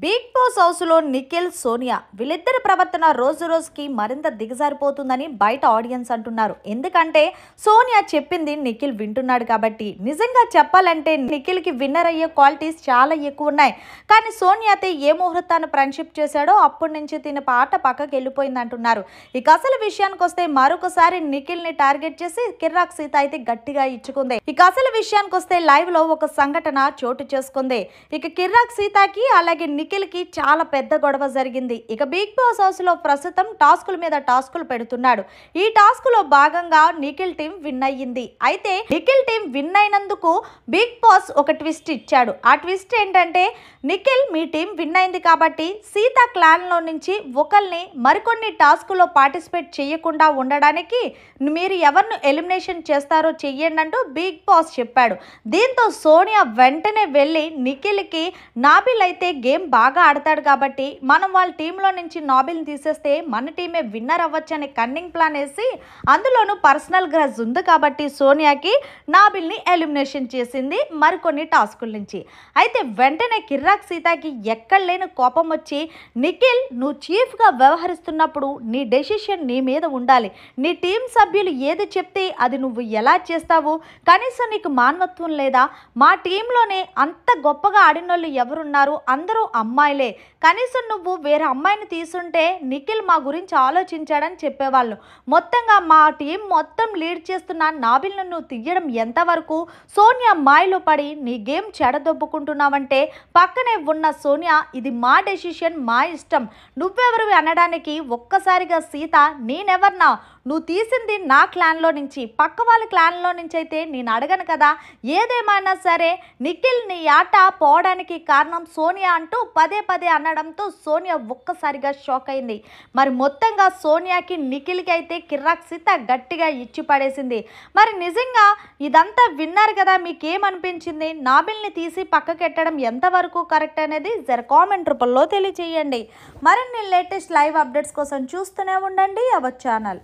Big boss హౌస్లో నిఖిల్ సోనియా వీళ్ళిద్దరి ప్రవర్తన రోజు రోజుకి మరింత దిగజారిపోతుందని బయట ఆడియన్స్ అంటున్నారు. ఎందుకంటే సోనియా చెప్పింది నిఖిల్ వింటున్నాడు కాబట్టి. నిజంగా చెప్పాలంటే నిఖిల్కి విన్నర్ అయ్యే క్వాలిటీస్ చాలా ఎక్కువ ఉన్నాయి. కానీ సోనియాతో ఏ ముహూర్తాన్ని ఫ్రెండ్షిప్ చేశాడో అప్పటి నుంచి తిన పాట పక్కకి వెళ్ళిపోయింది అంటున్నారు. ఇక అసలు విషయానికి వస్తే మరొకసారి నిఖిల్ని టార్గెట్ చేసి కిర్రాక్ సీత అయితే గట్టిగా ఇచ్చుకుంది. ఇక అసలు విషయానికి వస్తే లైవ్ లో ఒక సంఘటన చోటు చేసుకుంది. ఇక కిర్రాక్ సీతకి అలాగే నిఖిల్ కి చాలా పెద్ద గొడవ జరిగింది. ఇక బిగ్ బాస్ హౌస్ లో ప్రస్తుతం టాస్కుల మీద టాస్కులు పెడుతున్నాడు. ఈ టాస్క్ లో భాగంగా నిఖిల్ టీం విన్ అయ్యింది. అయితే నిఖిల్ టీం విన్ అయినందుకు బిగ్ బాస్ ఒక ట్విస్ట్ ఇచ్చాడు. ఆ ట్విస్ట్ ఏంటంటే, నిఖిల్ మీ టీం విన్ అయింది కాబట్టి సీతా క్లాన్ లో నుంచి ఒకరిని మరికొన్ని టాస్కుల్లో పార్టిసిపేట్ చేయకుండా ఉండడానికి మీరు ఎవరిని ఎలిమినేషన్ చేస్తారో చెయ్యండి అంటూ బిగ్ బాస్ చెప్పాడు. దీంతో సోనియా వెంటనే వెళ్ళి నిఖిల్కి నాబిల్ అయితే గేమ్ బాగా ఆడతాడు కాబట్టి మనం వాళ్ళ టీంలో నుంచి నాబిల్ని తీసేస్తే మన టీమే విన్నర్ అవ్వచ్చు అనే కన్నింగ్ ప్లాన్ వేసి, అందులోనూ పర్సనల్ గ్రజ్ ఉంది కాబట్టి సోనియాకి నాబిల్ని ఎలిమినేషన్ చేసింది మరికొన్ని టాస్కుల నుంచి. అయితే వెంటనే కిర్రాక్ సీతకి ఎక్కడ లేని కోపం వచ్చి, నిఖిల్ నువ్వు చీఫ్గా వ్యవహరిస్తున్నప్పుడు నీ డెసిషన్ నీ మీద ఉండాలి. నీ టీం సభ్యులు ఏది చెప్తే అది నువ్వు ఎలా చేస్తావు? కనీసం నీకు మానవత్వం లేదా? మా టీంలోనే అంత గొప్పగా ఆడినోళ్ళు ఎవరున్నారు? అందరూ అమ్మాయిలే. కనీసం నువ్వు వేరే అమ్మాయిని తీసుంటే నిఖిల్ మా గురించి ఆలోచించాడని చెప్పేవాళ్ళు. మొత్తంగా మా టీం మొత్తం లీడ్ చేస్తున్న నాబిల్ను నువ్వు తీయడం ఎంతవరకు? సోనియా మాయలో పడి నీ గేమ్ చెడదొబ్బుకుంటున్నావంటే పక్కనే ఉన్న సోనియా ఇది మా డెసిషన్, మా ఇష్టం, నువ్వెవరు అనడానికి ఒక్కసారిగా సీత నేనెవర్నా, నువ్వు తీసింది నా క్లాన్లో నుంచి, పక్క వాళ్ళ క్లాన్లో నుంచి అయితే నేను అడగను కదా. ఏదేమైనా సరే నిఖిల్ నీ ఆట పోవడానికి కారణం సోనియా అంటూ పదే పదే అనడంతో సోనియా ఒక్కసారిగా షాక్ అయింది. మరి మొత్తంగా సోనియాకి నిఖిల్కి అయితే కిర్రాక్ సీత గట్టిగా ఇచ్చి పడేసింది. మరి నిజంగా ఇదంతా విన్నారు కదా, మీకేమనిపించింది? నాబిల్ని తీసి పక్కకెట్టడం ఎంతవరకు కరెక్ట్ అనేది జర కామెంట్ రూపంలో తెలియజేయండి. మరిన్ని లేటెస్ట్ లైవ్ అప్డేట్స్ కోసం చూస్తూనే ఉండండి అవర్ ఛానల్.